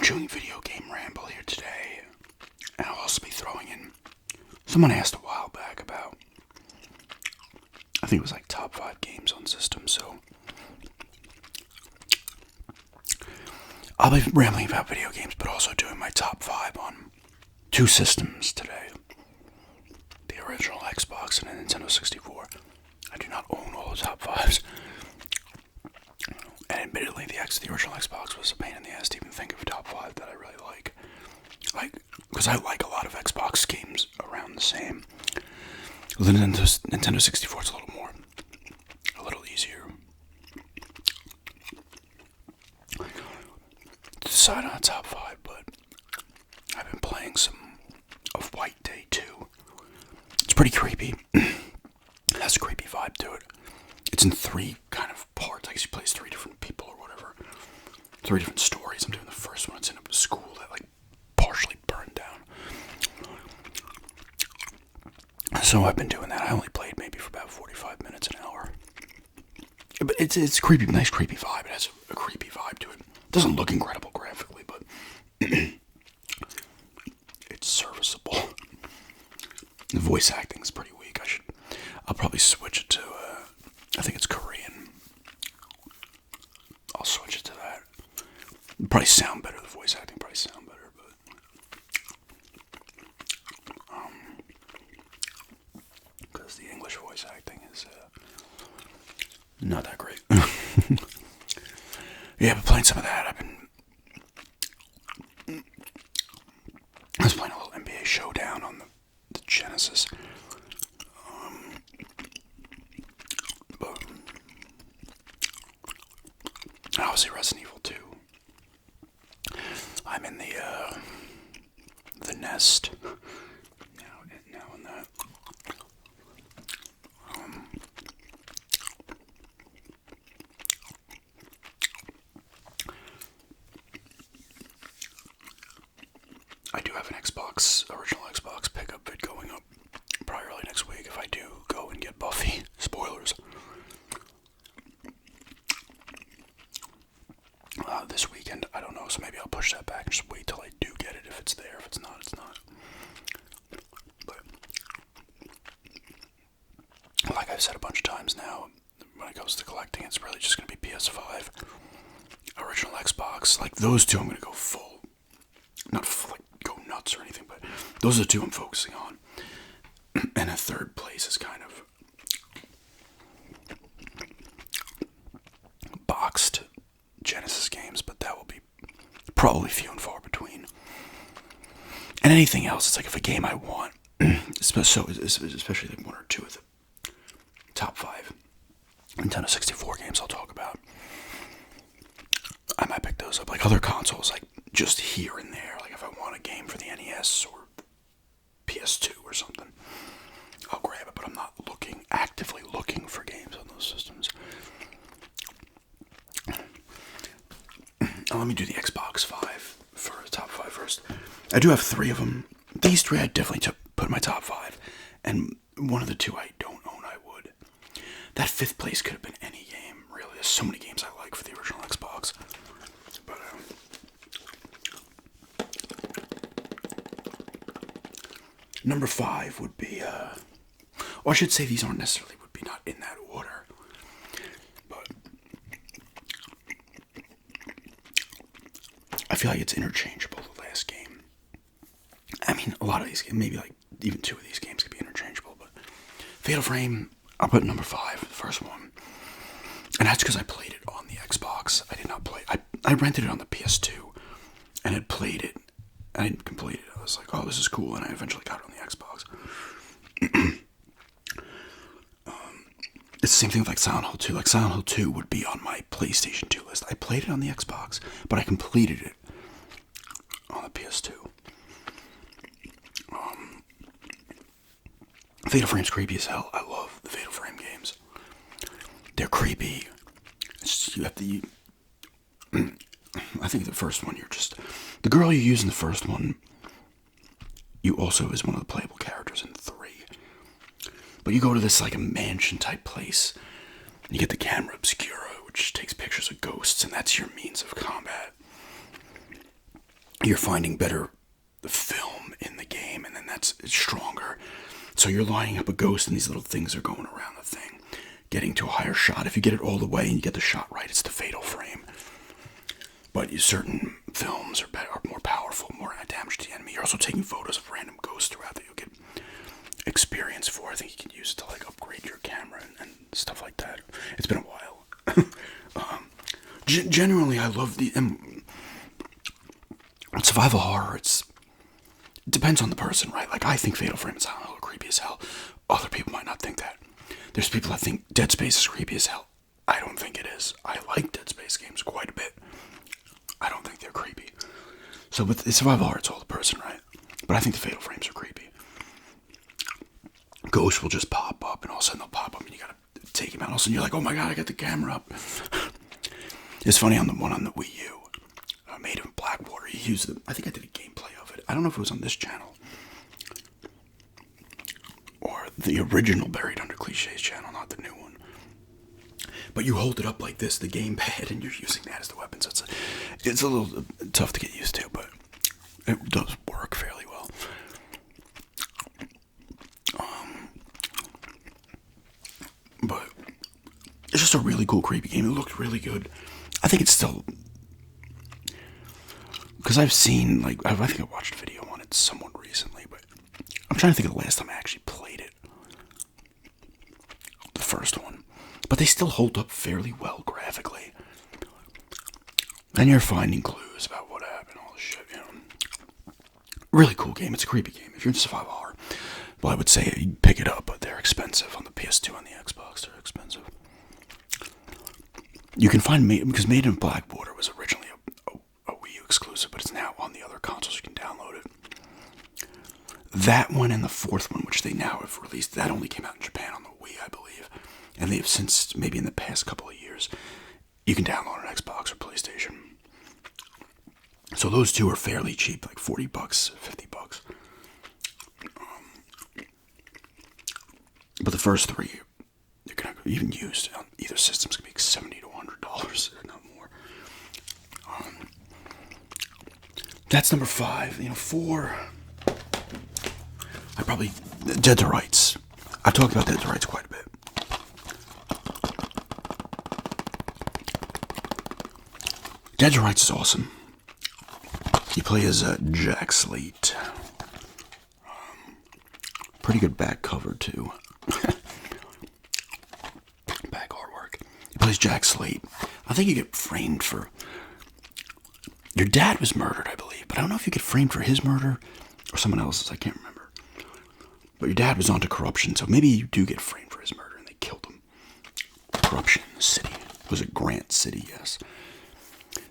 doing video game ramble here today, and I'll also be throwing in. Someone asked a while back about, I think it was like top 5 games on systems, so I'll be rambling about video games, but also doing my top 5 on 2 systems today. The original Xbox and a Nintendo 64. I do not own all the top 5s. And admittedly, the original Xbox was a pain in the ass to even think of top 5 that I really like. Because I like a lot of Xbox games around the same. The Nintendo 64 is a little easier to decide on a top 5, but I've been playing some of White Day 2. It's pretty creepy. It has a creepy vibe to it. It's in 3 kind of parts. I guess you play as 3 different people or whatever. 3 different stories. I'm doing the first one. It's in a school that partially burned down. So I've been doing that. I only played maybe for about 45 minutes, an hour. But it's creepy, nice creepy vibe. It has a creepy vibe to it. It doesn't look incredible graphically, but it's serviceable. The voice acting is pretty weak. I'll probably switch it to, I think it's Korean. I'll switch it to that. It'll probably sound better. The voice acting probably sound better, but because the English voice acting is not that great. Yeah, but playing some of that. I was playing a little NBA Showdown on the Genesis. But obviously Resident Evil 2. I'm in the nest now in that. I do have an original Xbox pickup vid going up probably early next week if I do go and get Buffy. Spoilers. This weekend, I don't know, so maybe I'll push that back and just wait till I do get it. If it's there, if it's not, it's not. But like I've said a bunch of times now, when it comes to collecting, it's really just going to be PS5, original Xbox. Those 2 I'm going to go full. Not go nuts or anything, but those are the 2 I'm focusing on. And a third place is kind of boxed Genesis games, but that will be probably few and far between. And anything else, it's if a game I want, especially 1 or 2 of the top 5 Nintendo 64 games I'll talk about, I might pick those up. Other consoles, just here and there. If I want a game for the NES or PS2 or something, I'll grab it, but I'm not actively looking for games on those systems. Let me do the Xbox 5 for the top 5 first. I do have 3 of them. These 3 I definitely put in my top 5, and one of the 2 I don't own, I would. That 5th place could have been any game, really. There's so many games I like for the original Xbox. But, number 5 would be, or I should say these aren't necessarily, would be not in that order. But I feel like it's interchangeable, the last game. I mean, a lot of these games, maybe even 2 of these games could be interchangeable, but Fatal Frame, I'll put number 5, the first one. And that's because I played it on the Xbox. I did not play, I rented it on the PS2, and had played it. I didn't complete it. I was like, oh, this is cool, and I eventually got it on the Xbox. It's the same thing with Silent Hill 2. Silent Hill 2 would be on my PlayStation 2 list. I played it on the Xbox, but I completed it on the PS2. Fatal Frame's creepy as hell. I love the Fatal Frame games. They're creepy. You have to... I think the first one, the girl you use in the first one, you also is one of the playable characters in 3. But you go to this a mansion type place, and you get the camera obscura, which takes pictures of ghosts, and that's your means of combat. you're finding better film in the game, and then it's stronger. So you're lining up a ghost, and these little things are going around the thing, getting to a higher shot. If you get it all the way and you get the shot right, it's the fatal frame. But certain films are more powerful, more damage to the enemy. You're also taking photos of random ghosts throughout that you'll get experience for. I think you can use it to like upgrade your camera and stuff like that. It's been a while. Generally, I love the survival horror. It depends on the person, right? Like, I think Fatal Frame is a little creepy as hell. Other people might not think that. There's people that think Dead Space is creepy as hell. I don't think it is. I like Dead Space games quite a bit. I don't think they're creepy. So with the survival horror, it's all the person, right? But I think the Fatal Frames are creepy. Ghosts will just pop up, and all of a sudden they'll pop up, and you gotta take him out. All of a sudden you're like, oh my god, I got the camera up. It's funny, on the one on the Wii U, Made in Blackwater, he used it. I think I did a gameplay of it. I don't know if it was on this channel or the original Buried Under Cliches channel, not the new one. But you hold it up like this, the gamepad, and you're using that as the weapon. So it's a little tough to get used to, but it does work fairly well. But it's just a really cool, creepy game. It looked really good. I think it's still, because I've seen, like, I think I watched a video on it somewhat recently, but I'm trying to think of the last time I actually played it. The first one. But they still hold up fairly well graphically. And you're finding clues about what happened, all this shit, you know. Really cool game. It's a creepy game. If you're into survival horror, well, I would say you pick it up, but they're expensive on the PS2 and the Xbox. They're expensive. You can find because Made in Blackwater was originally a Wii U exclusive, but it's now on the other consoles. You can download it. That one and the fourth one, which they now have released, that only came out in Japan on the Wii, I believe. And they have since, maybe in the past couple of years, you can download an Xbox or PlayStation. So those two are fairly cheap, like $40, $50. But the first three, they're gonna even used on either system's gonna be $70 to $100, if not more. That's number 5. You know, 4. I probably Dead to Rights. I've talked about Dead to Rights quite a bit. Dead to Rights is awesome. You play as Jack Slate. Pretty good back cover too. Back artwork. He plays Jack Slate. I think you get framed for. Your dad was murdered, I believe, but I don't know if you get framed for his murder or someone else's. I can't remember. But your dad was onto corruption, so maybe you do get framed for his murder and they killed him. Corruption in the city. Was it Grant City? Yes.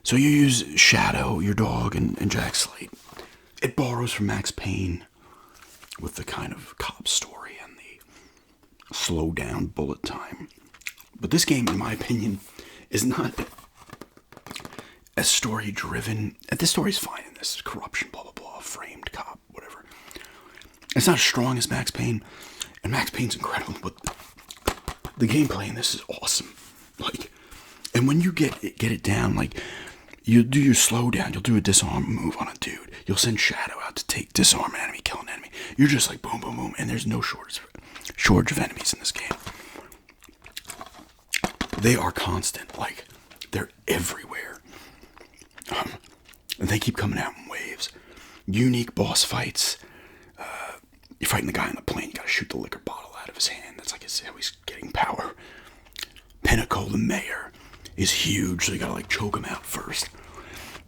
So you use Shadow, your dog, and Jack Slate. It borrows from Max Payne with the kind of cop story and the slow down bullet time. But this game, in my opinion, is not as story driven. This story's fine in this. Corruption, blah, blah, blah, framed cop, whatever. It's not as strong as Max Payne, and Max Payne's incredible, but the gameplay in this is awesome. Like, and when you get it down, like, you do your slow down, you'll do a disarm move on a dude, you'll send Shadow out to disarm an enemy, kill an enemy. You're just like boom, boom, boom, and there's no shortage of enemies in this game. They are constant, like, they're everywhere. And they keep coming out in waves. Unique boss fights. You're fighting the guy on the plane, you gotta shoot the liquor bottle out of his hand. That's like how he's getting power. Pinnacle, the mayor, is huge, so you gotta like choke him out first.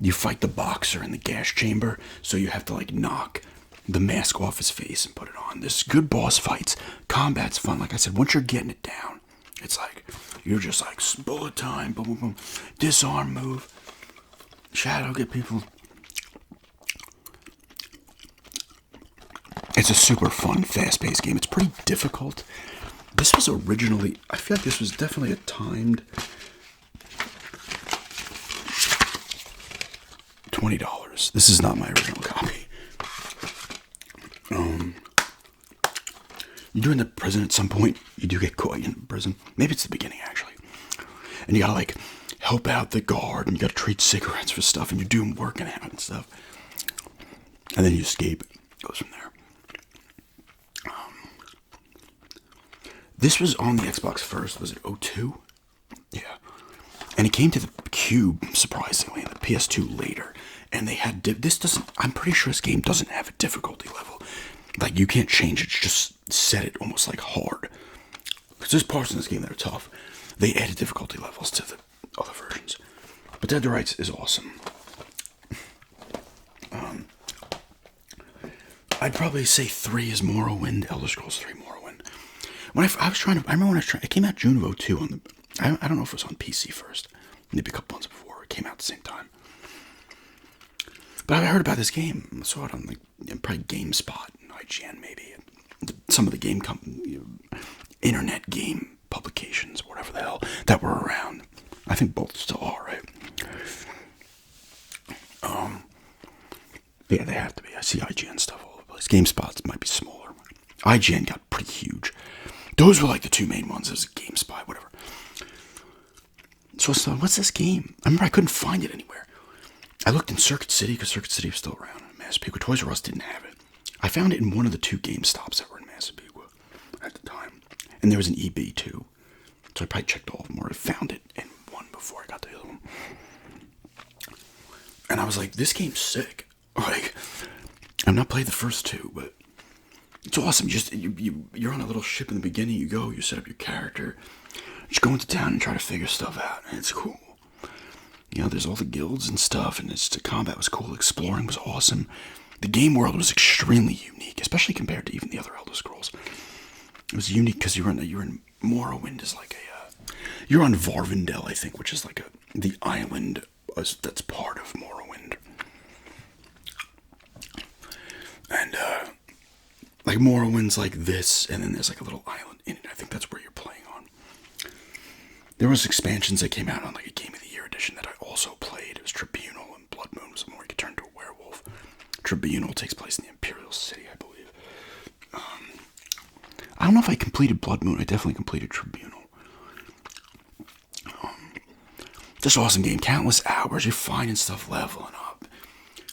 You fight the boxer in the gas chamber, so you have to like knock the mask off his face and put it on. There's good boss fights. Combat's fun. Like I said, once you're getting it down, it's like you're just like bullet time, boom, boom, boom, disarm move, Shadow, get people. It's a super fun, fast-paced game. It's pretty difficult. This was originally, I feel like this was definitely a timed $20. This is not my original copy. You do end up in prison at some point. You do get caught in prison. Maybe it's the beginning, actually. And you gotta, like, help out the guard, and you gotta trade cigarettes for stuff, and you're doing working out and stuff. and then you escape. It goes from there. This was on the Xbox first. Was it 02? Yeah. And it came to the Cube, surprisingly, and the PS2 later. And they had... this doesn't... I'm pretty sure this game doesn't have a difficulty level. Like, you can't change it. Just set it almost like hard. Because there's parts in this game that are tough. They added difficulty levels to the other versions. But Dead to Rights is awesome. I'd probably say 3 is Morrowind. Elder Scrolls 3 Morrowind. When I was trying to... I remember when I was trying... It came out June of 02 on the... I don't know if it was on PC first. Maybe a couple months before. It came out at the same time. But I heard about this game. I saw it on probably GameSpot and IGN maybe. And some of the game internet game publications, whatever the hell, that were around. I think both still are, right? Yeah, they have to be. I see IGN stuff all over the place. GameSpot might be smaller. IGN got pretty huge. Those were like the two main ones. There was GameSpot, whatever. So I thought, what's this game? I remember I couldn't find it anywhere. I looked in Circuit City, because Circuit City was still around. Massapequa. Toys R Us didn't have it. I found it in one of the 2 GameStops that were in Massapequa at the time. And there was an EB too. So I probably checked all of them, or I found it in one before I got to the other one. And I was like, this game's sick. Like, I've not played the first 2, but it's awesome. You're on a little ship in the beginning. You set up your character. Just go into town and try to figure stuff out. And it's cool. You know, there's all the guilds and stuff, and the combat was cool. Exploring was awesome. The game world was extremely unique, especially compared to even the other Elder Scrolls. It was unique because you're in Morrowind is like you're on Varvendell, I think, which is like the island that's part of Morrowind. And like Morrowind's like this, and then there's like a little island in it. I think that's where you're playing on. There was expansions that came out on like a Game of the Year edition that I also played. It was Tribunal, and Blood Moon was the more you could turn into a werewolf. Tribunal takes place in the Imperial City, I believe. I don't know if I completed Blood Moon. I definitely completed Tribunal. Just awesome game. Countless hours. You're finding stuff, leveling up.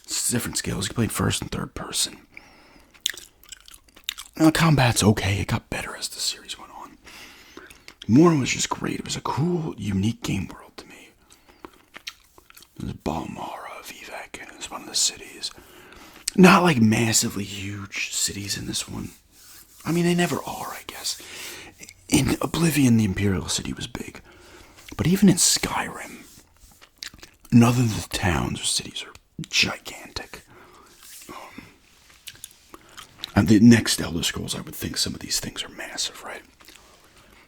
It's different skills. You played first and third person. Now, combat's okay. It got better as the series went on. Morrowind was just great. It was a cool, unique game world to me. There's Balmora, Vivek. It was one of the cities. Not like massively huge cities in this one. I mean, they never are, I guess. In Oblivion, the Imperial City was big. But even in Skyrim, none of the towns or cities are gigantic. And the next Elder Scrolls, I would think some of these things are massive, right?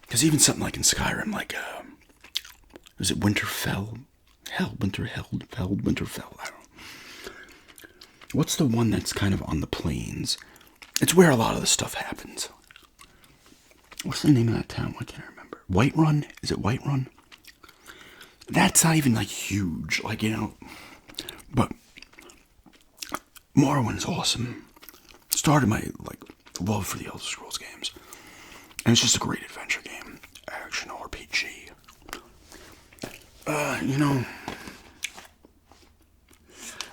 Because even something like in Skyrim, like, is it Winterfell? Winterfell, I don't know. What's the one that's kind of on the plains? It's where a lot of the stuff happens. What's the name of that town? Why can't I remember? Whiterun? Is it Whiterun? That's not even, like, huge. Like, you know. But Morrowind's awesome. Started my, like, love for the Elder Scrolls games. And it's just a great adventure game. Action RPG. You know,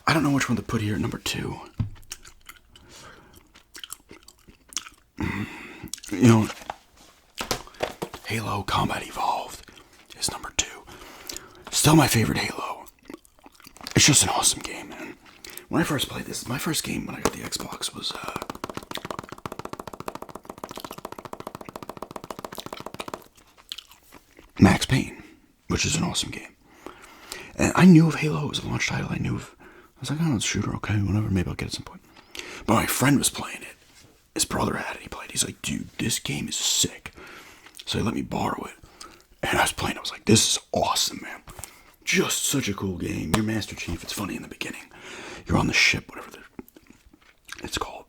I don't know which one to put here. Number 2. You know, Halo Combat Evolved is number 2. Still my favorite Halo. It's just an awesome game, man. When I first played this, my first game when I got the Xbox was Max Payne, which is an awesome game. And I knew of Halo. It was a launch title. I was like, oh, it's a shooter, okay, whatever, maybe I'll get it at some point. But my friend was playing it. His brother had it. He played. He's like, dude, this game is sick. So he let me borrow it. And I was playing. I was like, this is awesome, man. Just such a cool game. You're Master Chief. It's funny in the beginning. You're on the ship, whatever it's called.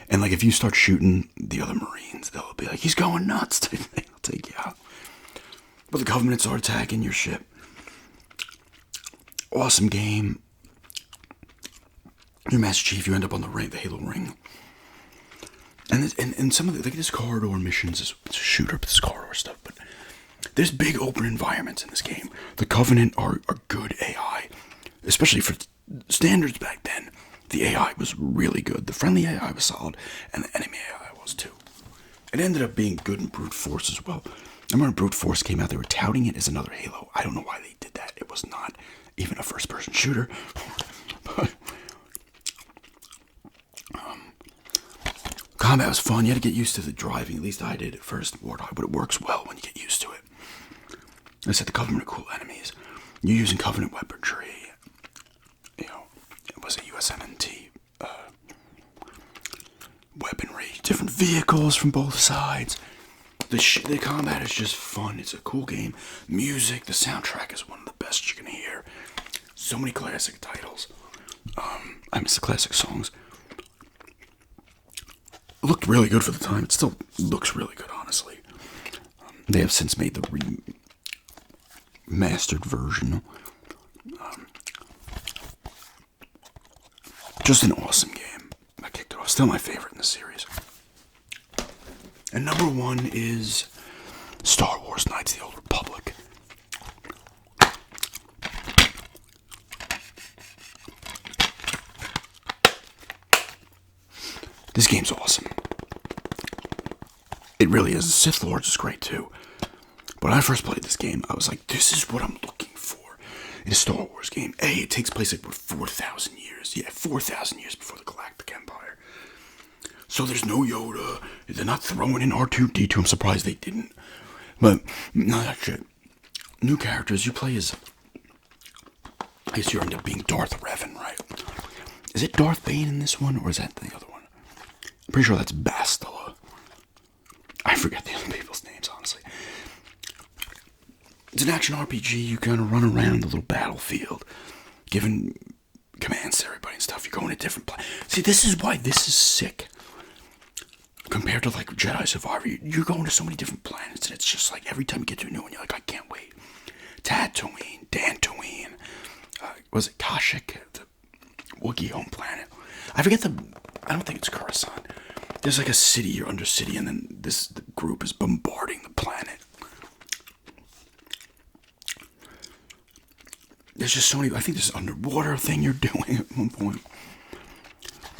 And like, if you start shooting the other Marines, they'll be like, he's going nuts. They'll take you out. But the government starts attacking your ship. Awesome game. You're Master Chief. You end up on the Halo ring. And some of the, like, this corridor missions, it's a shooter, but this corridor stuff, but there's big open environments in this game. The Covenant are good AI, especially for standards back then. The AI was really good. The friendly AI was solid, and the enemy AI was too. It ended up being good in brute force as well. I remember when brute force came out, they were touting it as another Halo. I don't know why they did that. It was not even a first-person shooter. But combat was fun. You had to get used to the driving. At least I did at first, Warthog, but it works well when you get used to it. I said the Covenant are cool enemies. You're using Covenant weaponry. It was a USMNT weaponry. Different vehicles from both sides. The combat is just fun. It's a cool game. Music, the soundtrack is one of the best you can hear. So many classic titles. I miss the classic songs. It looked really good for the time. It still looks really good, honestly. They have since made the remastered version. Just an awesome game. I kicked it off. Still my favorite in the series. And number 1 is Star Wars Knights of the Old Republic. This game's awesome. It really is. Sith Lords is great too. But when I first played this game, I was like, this is what I'm looking for in a Star Wars game. It takes place like, 4,000 years. Yeah, 4,000 years before the Galactic Empire. So there's no Yoda. They're not throwing in R2-D2. I'm surprised they didn't. But, no, that shit. New characters. You play as... I guess you end up being Darth Revan, right? Is it Darth Bane in this one, or is that the other one? I'm pretty sure that's Bastila. I forget the other people's names, honestly. It's an action RPG. You kind of run around the little battlefield, giving commands to everybody and stuff. You're going to different places. See, this is why this is sick. Compared to, like, Jedi Survivor, you're going to so many different planets, and it's just like, every time you get to a new one, you're like, I can't wait. Tatooine, Dantooine, was it Kashyyyk, the Wookiee home planet? I don't think it's Coruscant. There's like a city or undercity, and then the group is bombarding the planet. There's just so many. I think there's an underwater thing you're doing at one point.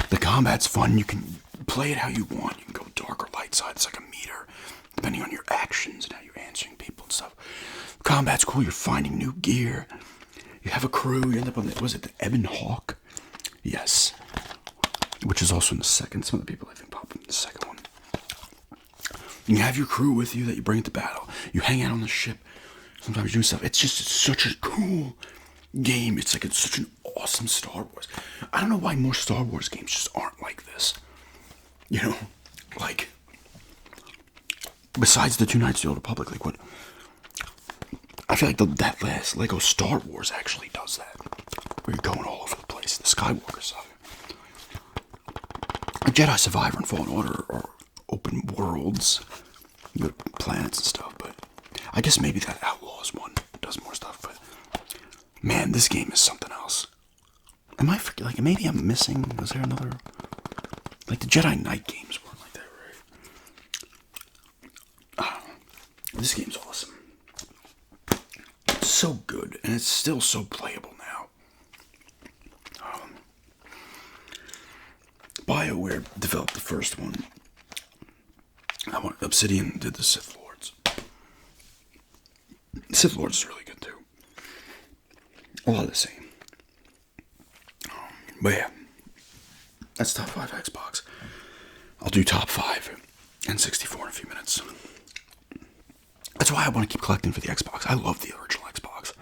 The combat's fun. You can play it how you want. You can go dark or light side. It's like a meter, depending on your actions and how you're answering people and stuff. Combat's cool. You're finding new gear. You have a crew. You end up on was it the Ebon Hawk? Yes. Which is also in the second. Some of the people I think pop in the second one. And you have your crew with you that you bring into battle. You hang out on the ship. Sometimes you do stuff. It's such a cool game. It's such an awesome Star Wars. I don't know why more Star Wars games just aren't like this. You know, like, besides the 2 Knights of the Old Republic, like what? I feel like that last Lego Star Wars actually does that. Where you're going all over the place. The Skywalker saga. Jedi Survivor and Fallen Order are open worlds, with planets and stuff, but I guess maybe that Outlaws one does more stuff, but man, this game is something else. Am I forgetting? Like, maybe I'm missing, was there another, like the Jedi Knight games weren't like that, right? This game's awesome. It's so good, and it's still so playable now. BioWare developed the first one. Obsidian did the Sith Lords. Sith Lords is really good too. A lot of the same. But yeah, that's top 5 Xbox. I'll do top 5 and 64 in a few minutes. That's why I want to keep collecting for the Xbox. I love the original Xbox.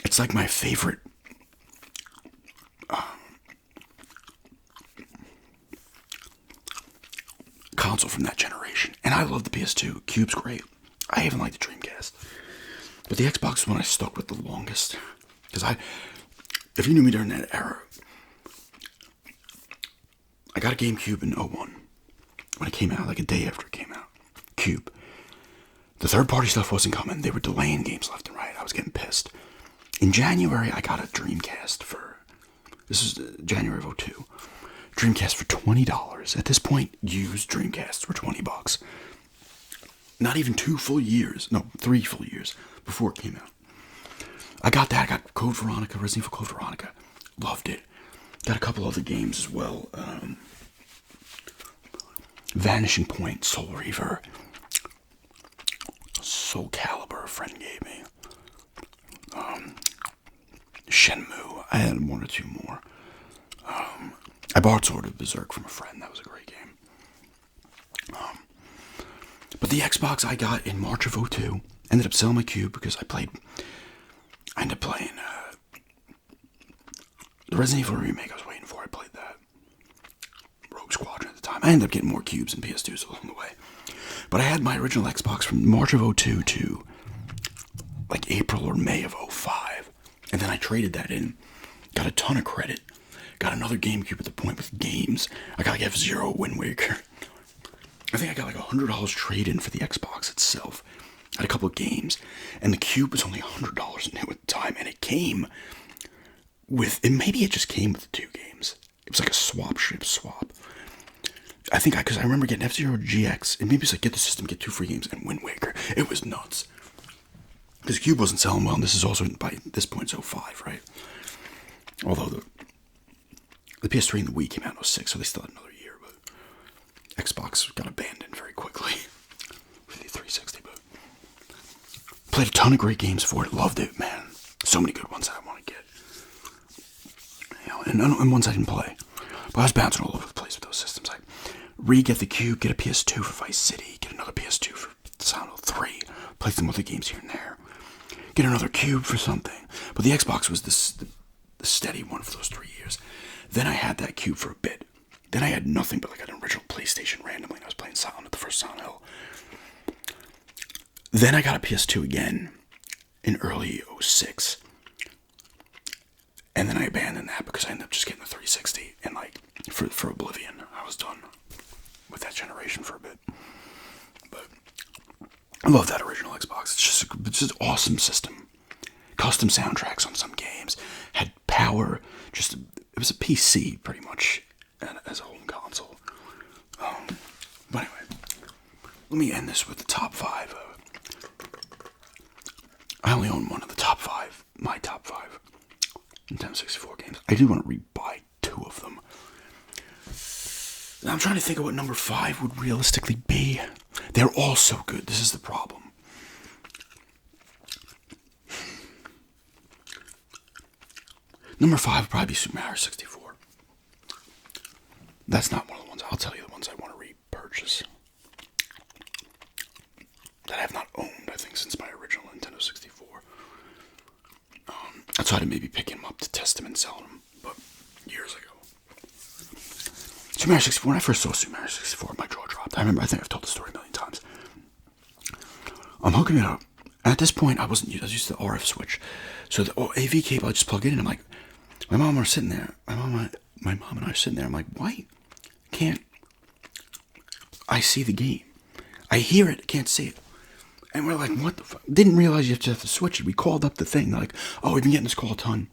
It's like my favorite console from that generation. And I love the PS2. Cube's great. I even like the Dreamcast. But the Xbox is one I stuck with the longest. Because if you knew me during that era, I got a GameCube in '01. When it came out, like a day after it came out. Cube. The third-party stuff wasn't coming. They were delaying games left and right. I was getting pissed. In January, I got a Dreamcast this is January of '02. Dreamcast for $20. At this point, used Dreamcasts were $20. Not even 2 full years. No, 3 full years before it came out. I got that. I got Code Veronica, Resident Evil Code Veronica. Loved it. got a couple other games as well. Vanishing Point, Soul Reaver, Soul Calibur, a friend gave me. Shenmue, I had one or two more. I bought Sword of Berserk from a friend. That was a great game. But the Xbox I got in March of '02, ended up selling my cube because I ended up playing the Resident Evil remake I was waiting for. I played that. Rogue Squadron at the time. I ended up getting more cubes and PS2s along the way. But I had my original Xbox from March of '02 to like April or May of '05. And then I traded that in. Got a ton of credit. Got another GameCube at the point with games. I got like F-Zero, Wind Waker. I think I got like $100 trade-in for the Xbox itself. Had a couple of games. And the cube was only $100 new at the time. And it came with, and maybe it just came with the 2 games. It was like a swap. I think because I remember getting F-Zero GX, and maybe it's like get the system, get 2 free games, and Wind Waker. It was nuts. Because the cube wasn't selling well, and this is also, by this point, it's '05, right? Although the PS3 and the Wii came out in '06, so they still had another year, but Xbox got abandoned very quickly for the 360, but played a ton of great games for it, loved it, man. So many good ones that I want to get. You know, and ones I didn't play. But I was bouncing all over the place with those systems. I re-get the cube, get a PS2 for Vice City, get another PS2 for Silent Hill 3, play some other games here and there, get another cube for something. But the Xbox was the steady one for those 3 years. Then I had that cube for a bit. Then I had nothing but like an original PlayStation randomly, and I was playing the first Silent Hill. Then I got a PS2 again in early '06. And then I abandoned that because I ended up just getting the 360. And like, for Oblivion, I was done with that generation for a bit. But I love that original Xbox. It's just an awesome system. Custom soundtracks on some games. Had power. It was a PC, pretty much, as a home console. But anyway, let me end this with the top 5. I only own one of the top 5. My top 5 Nintendo 64 games. I do want to rebuy 2 of them. Now I'm trying to think of what number 5 would realistically be. They're all so good. This is the problem. Number 5 would probably be Super Mario 64. That's not one of the ones. I'll tell you the ones I want to repurchase. That I have not owned, I think, since my original Nintendo 64. I tried to maybe pick him up to test him and sell him, but years ago. Super Mario 64, when I first saw Super Mario 64, my jaw dropped. I think I've told the story a million times. I'm hooking it up. At this point, I was used to the RF switch. So the AV cable, I just plug it in. I'm like, my mom and I are sitting there. My mom and I are sitting there. I'm like, why can't I see the game? I hear it, can't see it. And we're like, what the fuck? Didn't realize you have to switch it. We called up the thing. They're like, oh, we've been getting this call a ton.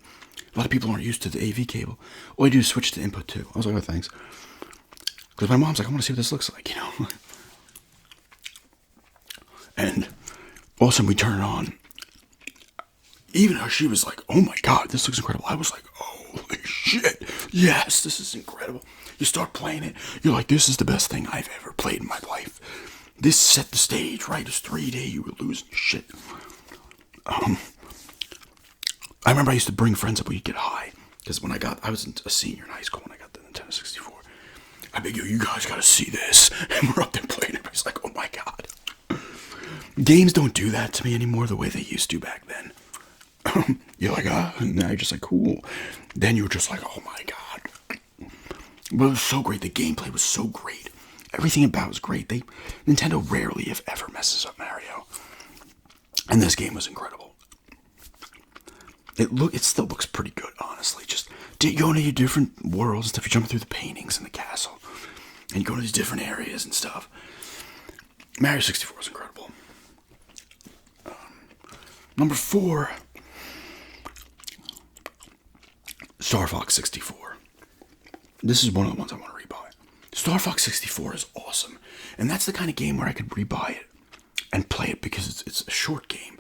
A lot of people aren't used to the AV cable. All you do is switch to input 2. I was like, oh, thanks. Because my mom's like, I want to see what this looks like, you know? And all of a sudden we turn it on. Even though she was like, oh my God, this looks incredible. I was like, holy shit. Yes, this is incredible. You start playing it. You're like, this is the best thing I've ever played in my life. This set the stage, right? It's 3D. You were losing shit. I remember I used to bring friends up. We'd get high. Because when I was a senior in high school when I got the Nintendo 64. I'd be, yo, you guys gotta see this. And we're up there playing. Everybody's like, oh my God. Games don't do that to me anymore the way they used to back then. You're like, and now you're just like, cool. Then you were just like, oh my God. But it was so great. The gameplay was so great. Everything about it was great. Nintendo rarely, if ever, messes up Mario. And this game was incredible. It still looks pretty good, honestly. Just you go into your different worlds and stuff. You jump through the paintings in the castle. And you go to these different areas and stuff. Mario 64 was incredible. Number 4, Star Fox 64. This is one of the ones I want to rebuy. Star Fox 64 is awesome. And that's the kind of game where I could rebuy it and play it because it's a short game.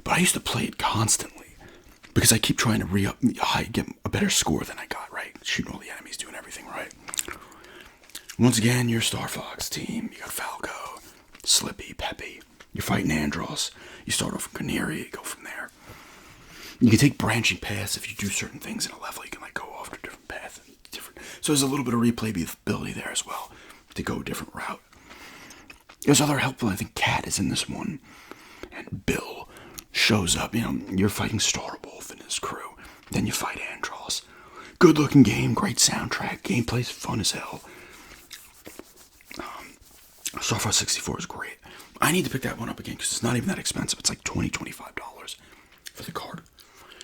But I used to play it constantly because I keep trying to get a better score than I got, right? shooting all the enemies, doing everything right. Once again, your Star Fox team. You got Falco, Slippy, Peppy. You're fighting Andros. You start off with Canary, go from there. You can take branching paths if you do certain things in a level. You can like go off to a different path. So there's a little bit of replayability there as well to go a different route. There's other helpful. I think Cat is in this one, and Bill shows up. You're fighting Star Wolf and his crew. Then you fight Andros. Good looking game, great soundtrack. Gameplay's fun as hell. Star Fox 64 is great. I need to pick that one up again because it's not even that expensive. It's like $20, $25 for the card.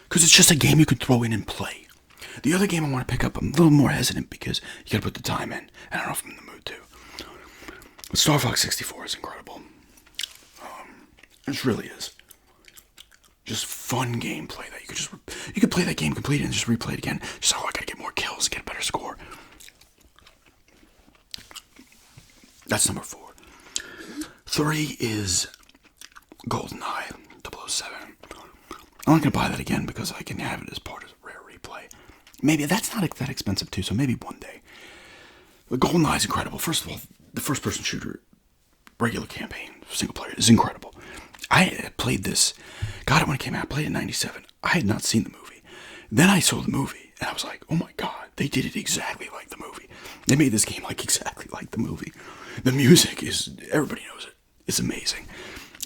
Because it's just a game you can throw in and play. The other game I want to pick up, I'm a little more hesitant because you gotta put the time in. And I don't know if I'm in the mood to. But Star Fox 64 is incredible. It really is. Just fun gameplay that you could play that game, complete it, and just replay it again. Just, I gotta get more kills, get a better score. That's number 4. 3 is GoldenEye 007. I'm not gonna buy that again because I can have it as part of a rare replay. Maybe that's not that expensive too, so maybe one day. But GoldenEye is incredible. First of all, the first-person shooter, regular campaign, single player, is incredible. I played this, got it when it came out, played it in 97. I had not seen the movie. Then I saw the movie, and I was like, oh my god, they did it exactly like the movie. They made this game like exactly like the movie. The music is, everybody knows it. It's amazing.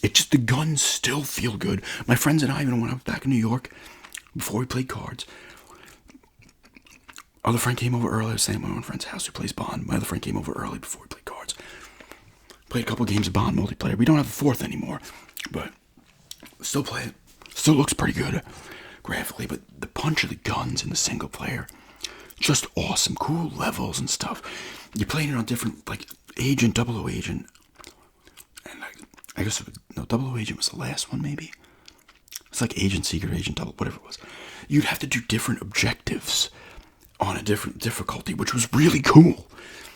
The guns still feel good. My friends and I, even when I was back in New York, before we played cards, other friend came over early. I was staying at my own friend's house who plays Bond. My other friend came over early before we played cards. Played a couple games of Bond multiplayer. We don't have a 4th anymore, but still play it. Still looks pretty good graphically, but the punch of the guns in the single player, just awesome. Cool levels and stuff. You're playing it on different, like, Agent, 00 Agent, and I guess, no, 00 Agent was the last one, maybe? It's like Agent, Secret Agent, whatever it was. You'd have to do different objectives on a different difficulty, which was really cool.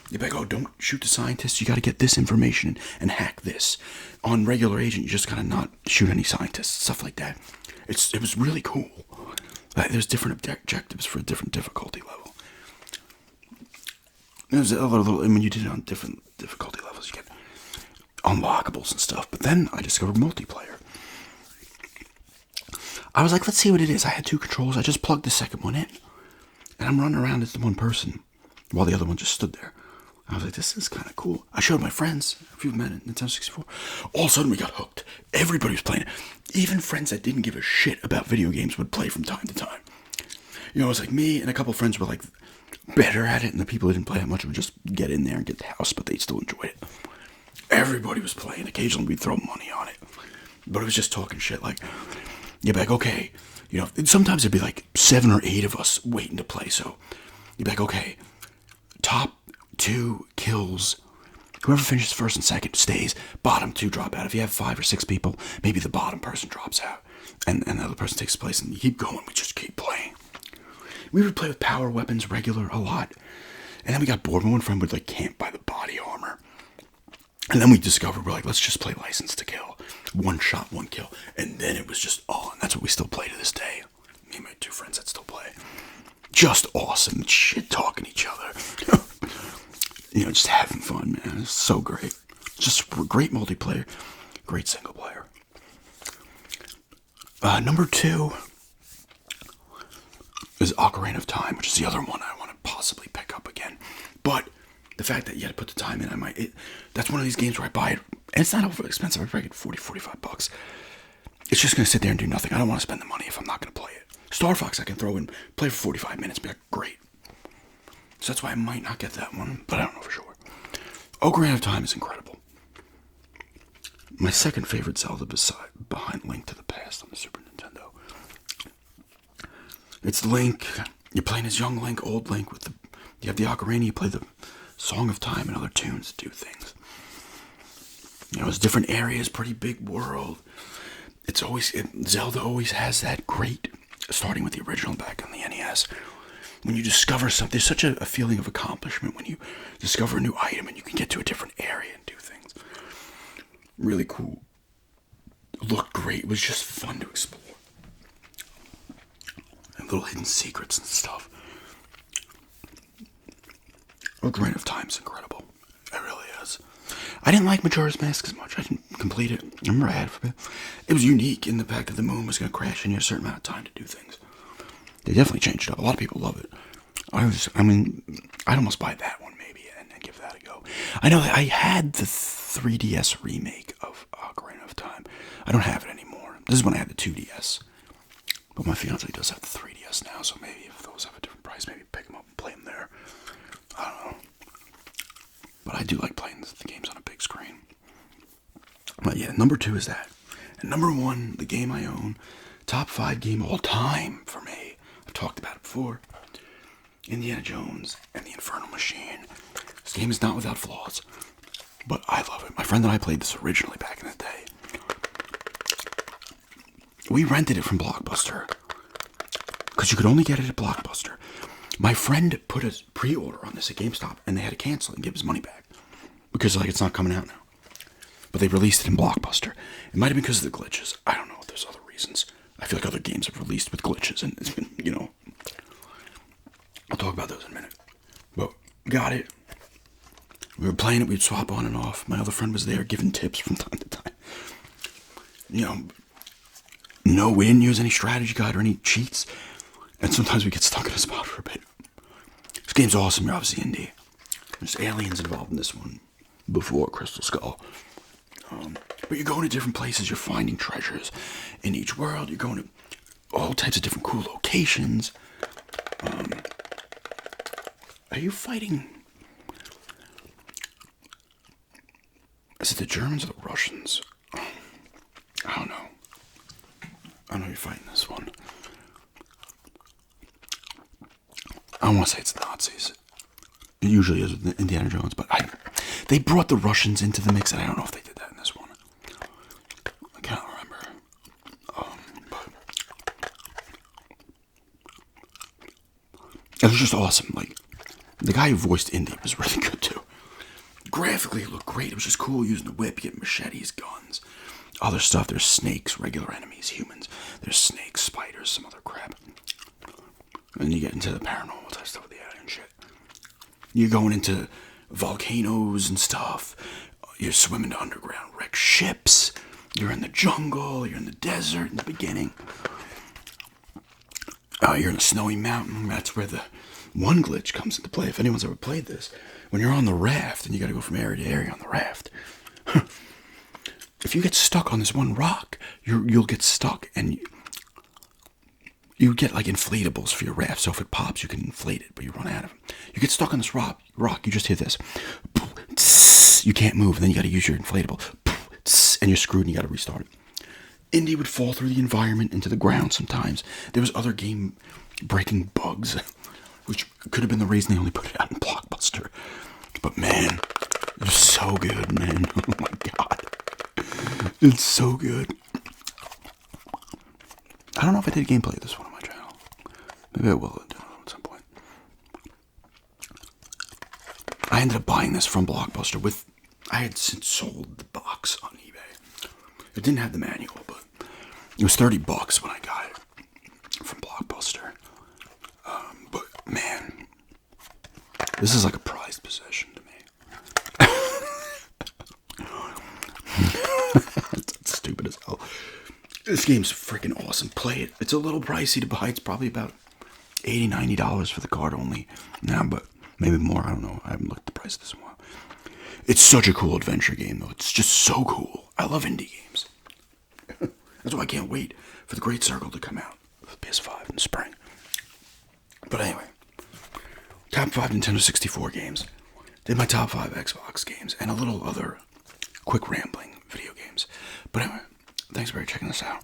You'd be like, oh, don't shoot the scientists, you gotta get this information and hack this. On regular Agent, you just gotta not shoot any scientists, stuff like that. It was really cool. Like, there's different objectives for a different difficulty level. There's a little, when you did it on different difficulty levels, you get unlockables and stuff. But then I discovered multiplayer. I was like, let's see what it is. I had 2 controls. I just plugged the second one in. And I'm running around as the one person while the other one just stood there. I was like, this is kind of cool. I showed my friends, a few men at Nintendo 64. All of a sudden, we got hooked. Everybody was playing it. Even friends that didn't give a shit about video games would play from time to time. It was like me and a couple of friends were like better at it, and the people who didn't play that much would just get in there and get the house, but they still enjoyed it. Everybody was playing. Occasionally, we'd throw money on it. But it was just talking shit. Like, you'd be like, okay. Sometimes there'd be like 7 or 8 of us waiting to play. So you'd be like, okay, top 2 kills. Whoever finishes first and second stays. Bottom 2 drop out. If you have 5 or 6 people, maybe the bottom person drops out. And the other person takes place. And you keep going. We just keep playing. We would play with power weapons regular a lot. And then we got bored. One friend would like camp by the body armor. And then we discovered, we're like, let's just play License to Kill. 1 shot, 1 kill. And then it was just on. That's what we still play to this day. Me and my 2 friends that still play. Just awesome. Shit talking each other. Just having fun, man. It's so great. Just great multiplayer. Great single player. Number 2 is Ocarina of Time, which is the other one I want to possibly pick up again. But the fact that you had to put the time in, that's one of these games where I buy it, and it's not over expensive. I probably get $40-$45. It's just going to sit there and do nothing. I don't want to spend the money if I'm not going to play it. Star Fox I can throw in, play for 45 minutes, be like, great. So that's why I might not get that one, but I don't know for sure. Ocarina of Time is incredible. My second favorite Zelda behind Link to the Past on the Super Nintendo. It's Link. You're playing as young Link, old Link. You have the ocarina. You play the Song of Time and other tunes to do things. It's different areas, pretty big world. Zelda always has that great, starting with the original back on the NES. When you discover something, there's such a feeling of accomplishment when you discover a new item and you can get to a different area and do things. Really cool. Looked great. It was just fun to explore. And little hidden secrets and stuff. Ocarina of Time's incredible. It really is. I didn't like Majora's Mask as much. I didn't complete it. I remember I had it for a bit. It was unique in the fact that the moon was going to crash and you had a certain amount of time to do things. They definitely changed it up. A lot of people love it. I'd almost buy that one maybe and give that a go. I know that I had the 3DS remake of Ocarina of Time. I don't have it anymore. This is when I had the 2DS. But my fiance does have the 3DS now, so maybe if those have a different price, maybe pick them up and play them there. I don't know. But I do like playing the games on a big screen. But yeah, number 2 is that. And number 1, the game I own, top 5 game all time for me. I've talked about it before. Indiana Jones and the Infernal Machine. This game is not without flaws, but I love it. My friend and I played this originally back in the day. We rented it from Blockbuster because you could only get it at Blockbuster. My friend put a pre-order on this at GameStop, and they had to cancel it and give his money back because it's not coming out now. But they released it in Blockbuster. It might have been because of the glitches. I don't know if there's other reasons. I feel like other games have released with glitches, and it's been, I'll talk about those in a minute. But got it. We were playing it. We'd swap on and off. My other friend was there giving tips from time to time. No, we didn't use any strategy guide or any cheats. And sometimes we get stuck in a spot for a bit. This game's awesome. You're obviously indie. There's aliens involved in this one before Crystal Skull. But you're going to different places. You're finding treasures in each world. You're going to all types of different cool locations. Are you fighting? Is it the Germans or the Russians? I don't know. I know you're fighting this one. I don't want to say it's the Nazis. It usually is with Indiana Jones, but they brought the Russians into the mix, and I don't know if they did that in this one. I can't remember. But it was just awesome. Like, the guy who voiced Indy was really good too. Graphically, it looked great. It was just cool using the whip, getting machetes, guns, other stuff. There's snakes, regular enemies, humans. There's snakes, spiders, some other crap. And then you get into the paranormal type stuff with the alien shit. You're going into volcanoes and stuff. You're swimming to underground wrecked ships. You're in the jungle. You're in the desert in the beginning. You're in a snowy mountain. That's where the one glitch comes into play. If anyone's ever played this, when you're on the raft and you got to go from area to area on the raft, if you get stuck on this one rock, you'll get stuck, and you get like inflatables for your raft. So if it pops, you can inflate it, but you run out of them. You get stuck on this rock. You just hear this. You can't move, and then you got to use your inflatable, and you're screwed, and you got to restart it. Indy would fall through the environment into the ground sometimes. There was other game-breaking bugs, which could have been the reason they only put it out in Blockbuster. But man, it's so good, man. Oh my god. It's so good. I don't know if I did gameplay of this one on my channel. Maybe I will at some point. I ended up buying this from Blockbuster I had since sold the box on eBay. It didn't have the manual, but it was $30 when I got it from Blockbuster. But man, this is like a prized possession to me. That's stupid as hell. This game's freaking awesome. Play it. It's a little pricey to buy. It's probably about $80, $90 for the card only now, but maybe more. I don't know. I haven't looked at the price of this in a while. It's such a cool adventure game, though. It's just so cool. I love indie games. That's why I can't wait for the Great Circle to come out for the PS5 in the spring. But anyway, top 5 Nintendo 64 games. Did my top 5 Xbox games and a little other quick rambling video games. But anyway, thanks for checking this out.